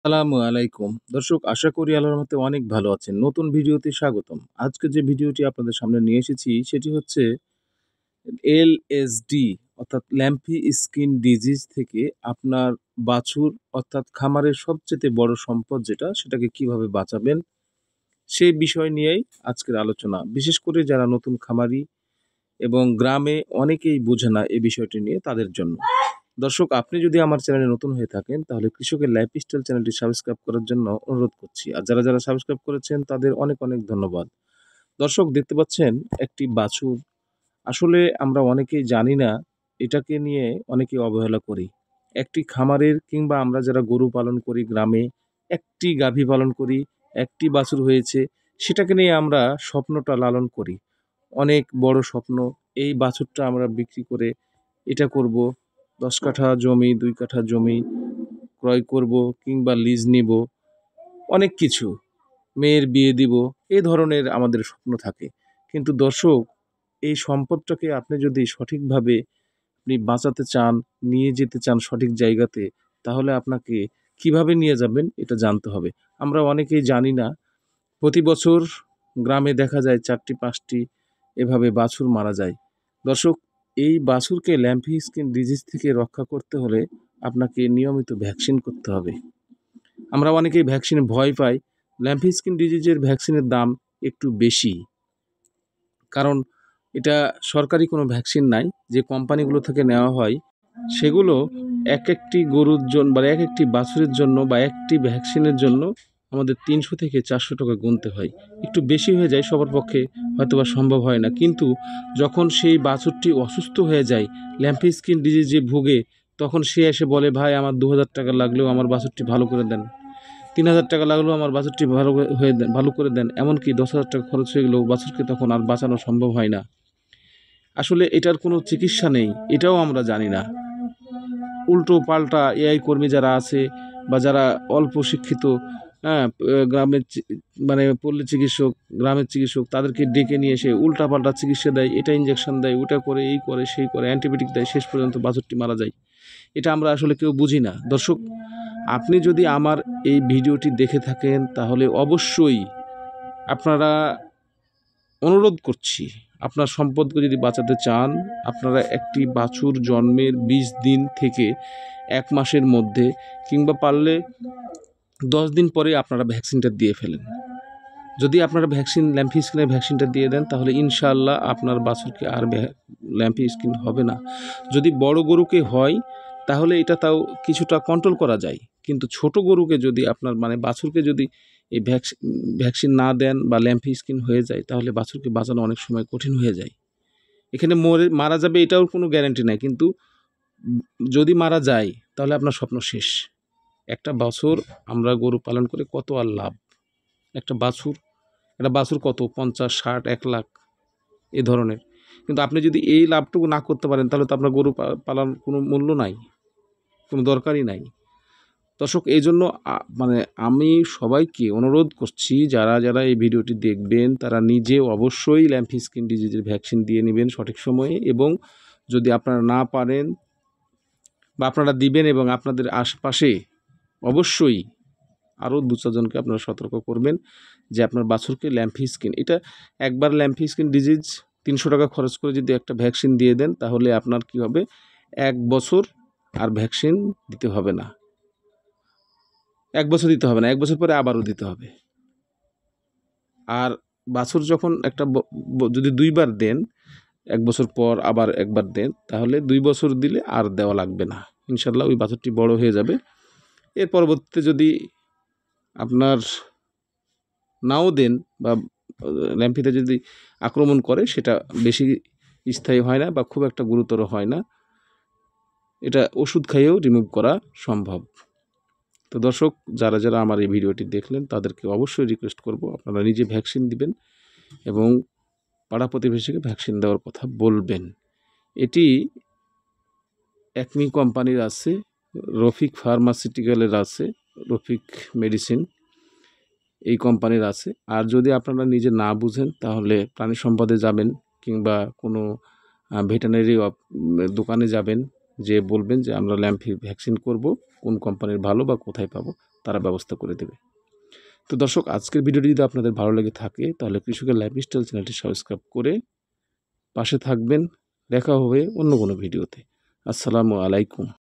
আসসালামু আলাইকুম। দর্শক, আশা করি আল্লাহর রহমতে অনেক ভালো আছেন। নতুন ভিডিওতে স্বাগতম। আজকে যে ভিডিওটি আপনাদের সামনে নিয়ে এসেছি সেটি হচ্ছে এলএসডি অর্থাৎ ল্যাম্পি স্কিন ডিজিজ থেকে আপনার বাছুর অর্থাৎ খামারের সবচেয়ে বড় সম্পদ যেটা সেটাকে কিভাবে বাঁচাবেন সেই বিষয় নিয়েই আজকের আলোচনা। বিশেষ করে যারা নতুন খামারি এবং গ্রামে অনেকেই বোঝে না এই বিষয়টি নিয়ে তাদের জন্য। দর্শক, আপনি যদি আমার চ্যানেলে নতুন হয়ে থাকেন তাহলে কৃষকের লাইফস্টাইল চ্যানেলটি সাবস্ক্রাইব করার জন্য অনুরোধ করছি। আর যারা সাবস্ক্রাইব করেছেন তাদের অনেক অনেক ধন্যবাদ। দর্শক, দেখতে পাচ্ছেন একটি বাছুর। আসলে আমরা অনেকেই জানি না, এটাকে নিয়ে অনেকেই অবহেলা করি। একটি খামারের কিংবা আমরা যারা গরু পালন করি গ্রামে, একটি গাভী পালন করি, একটি বাছুর হয়েছে, সেটাকে নিয়ে আমরা স্বপ্নটা লালন করি। অনেক বড় স্বপ্ন, এই বাছুরটা আমরা বিক্রি করে এটা করব, ১০ কাঠা জমি, ২ কাঠা জমি ক্রয় করব কিংবা লিজ নিব, অনেক কিছু, মেয়ের বিয়ে দিব, এই ধরনের আমাদের স্বপ্ন থাকে। কিন্তু দর্শক, এই সম্পদটাকে আপনি যদি সঠিকভাবে আপনি বাঁচাতে চান, নিয়ে যেতে চান সঠিক জায়গাতে, তাহলে আপনাকে কিভাবে নিয়ে যাবেন এটা জানতে হবে। আমরা অনেকেই জানি না, প্রতি বছর গ্রামে দেখা যায় ৪টি ৫টি এভাবে বাছুর মারা যায়। দর্শক, এই বাছুরকে ল্যাম্পি স্কিন ডিজিজ থেকে রক্ষা করতে হলে আপনাকে নিয়মিত ভ্যাকসিন করতে হবে। আমরা অনেকেই ভ্যাকসিনে ভয় পাই। ল্যাম্পি স্কিন ডিজিজের ভ্যাকসিনের দাম একটু বেশি, কারণ এটা সরকারি কোনো ভ্যাকসিন নাই। যে কোম্পানিগুলো থেকে নেওয়া হয় সেগুলো এক একটি গরুর জন্য বা এক একটি বাছুরের জন্য বা একটি ভ্যাকসিনের জন্য আমাদের ৩০০ থেকে ৪০০ টাকা গুনতে হয়। একটু বেশি হয়ে যায়, সবার পক্ষে হয়তোবা সম্ভব হয় না। কিন্তু যখন সেই বাছুরটি অসুস্থ হয়ে যায়, ল্যাম্পি স্কিন ডিজিজে ভুগে, তখন সে এসে বলে, ভাই আমার ২,০০০ টাকা লাগলেও আমার বাছুরটি ভালো করে দেন, ৩,০০০ টাকা লাগলেও আমার বাছুরটি ভালো করে দেন, এমনকি ১০,০০০ টাকা খরচ হয়ে গেলেও বাছুরকে তখন আর বাঁচানো সম্ভব হয় না। আসলে এটার কোনো চিকিৎসা নেই, এটাও আমরা জানি না। উল্টো পাল্টা এআই কর্মী যারা আছে বা যারা অল্প শিক্ষিত, হ্যাঁ, গ্রামের মানে পল্লী চিকিৎসক, গ্রামের চিকিৎসক, তাদেরকে ডেকে নিয়ে এসে উল্টা পাল্টা চিকিৎসা দেয়, এটা ইঞ্জেকশন দেয়, ওটা করে, এই করে, সেই করে, অ্যান্টিবায়োটিক দেয়, শেষ পর্যন্ত বাছুরটি মারা যায়। এটা আমরা আসলে কেউ বুঝি না। দর্শক, আপনি যদি আমার এই ভিডিওটি দেখে থাকেন তাহলে অবশ্যই আপনারা, অনুরোধ করছি, আপনার সম্পদকে যদি বাঁচাতে চান, আপনারা একটি বাছুর জন্মের ২০ দিন থেকে ১ মাসের মধ্যে কিংবা পারলে ১০ দিন পরে আপনারা ভ্যাকসিনটা দিয়ে ফেলেন। যদি আপনারা ল্যাম্পি স্কিনের ভ্যাকসিনটা দিয়ে দেন তাহলে ইনশাআল্লাহ আপনার বাছুরকে আর ল্যাম্পি স্কিন হবে না। যদি বড় গরুকে হয় তাহলে এটা তাও কিছুটা কন্ট্রোল করা যায়। কিন্তু ছোট গরুকে যদি আপনার বাছুরকে যদি এই ভ্যাকসিন না দেন বা ল্যাম্পি স্কিন হয়ে যায়, তাহলে বাছুরকে বাঁচানো অনেক সময় কঠিন হয়ে যায়। এখানে মারা যাবে এটাও কোনো গ্যারান্টি নাই, কিন্তু যদি মারা যায় তাহলে আপনার স্বপ্ন শেষ। একটা বছর আমরা গরু পালন করে কত আর লাভ। একটা বাছুর কত ৫০, ৬০, ১,০০,০০০ এ ধরনের। কিন্তু আপনি যদি এই লাভটুকু না করতে পারেন তাহলে তো আপনার গরু পালন কোনো মূল্য নাই, কোনো দরকারই নাই। দর্শক, এই জন্য আমি সবাইকে অনুরোধ করছি, যারা এই ভিডিওটি দেখবেন তারা নিজে অবশ্যই ল্যাম্পি স্কিন ডিজিজের ভ্যাকসিন দিয়ে নেবেন সঠিক সময়ে। এবং যদি আপনারা না পারেন বা আপনারা দিবেন, এবং আপনাদের আশপাশে অবশ্যই আরও ২-৪ জনকে আপনারা সতর্ক করবেন যে আপনার বাছুরকে ল্যাম্পি স্কিন, এটা একবার ল্যাম্পি স্কিন ডিজিজ ৩০০ টাকা খরচ করে যদি একটা ভ্যাকসিন দিয়ে দেন তাহলে আপনার কি হবে, ১ বছর আর ভ্যাকসিন দিতে হবে না। ১ বছর দিতে হবে না, ১ বছর পরে আবারও দিতে হবে। আর বাছুর যখন একটা যদি ২ বার দেন, ১ বছর পর আবার একবার দেন, তাহলে ২ বছর দিলে আর দেওয়া লাগবে না। ইনশাল্লাহ ওই বাছুরটি বড় হয়ে যাবে। এর পরবর্তীতে যদি আপনার নাও দেন বা ল্যাম্পিতে যদি আক্রমণ করে, সেটা বেশি স্থায়ী হয় না বা খুব একটা গুরুতর হয় না। এটা ওষুধ খাইয়েও রিমুভ করা সম্ভব। তো দর্শক, যারা আমার এই ভিডিওটি দেখলেন তাদেরকে অবশ্যই রিকোয়েস্ট করব আপনারা নিজে ভ্যাকসিন দিবেন এবং পাড়া প্রতিবেশীকে ভ্যাকসিন দেওয়ার কথা বলবেন। এটি একমি কোম্পানির আছে, রফিক ফার্মাসিউটিক্যালের আছে, রফিক মেডিসিন, এই কোম্পানির আছে। আর যদি আপনারা নিজে না বুঝেন তাহলে প্রাণী সম্পদে যাবেন কিংবা কোনো ভেটেরিনারি দোকানে যাবেন, যে বলবেন যে আমরা ল্যাম্পি ভ্যাকসিন করব, কোন কোম্পানির ভালো বা কোথায় পাবো, তারা ব্যবস্থা করে দেবে। তো দর্শক, আজকের ভিডিওটি যদি আপনাদের ভালো লেগে থাকে তাহলে কৃষকের লাইফস্টাইল চ্যানেলটি সাবস্ক্রাইব করে পাশে থাকবেন। দেখা হবে অন্য কোনো ভিডিওতে। আসসালামু আলাইকুম।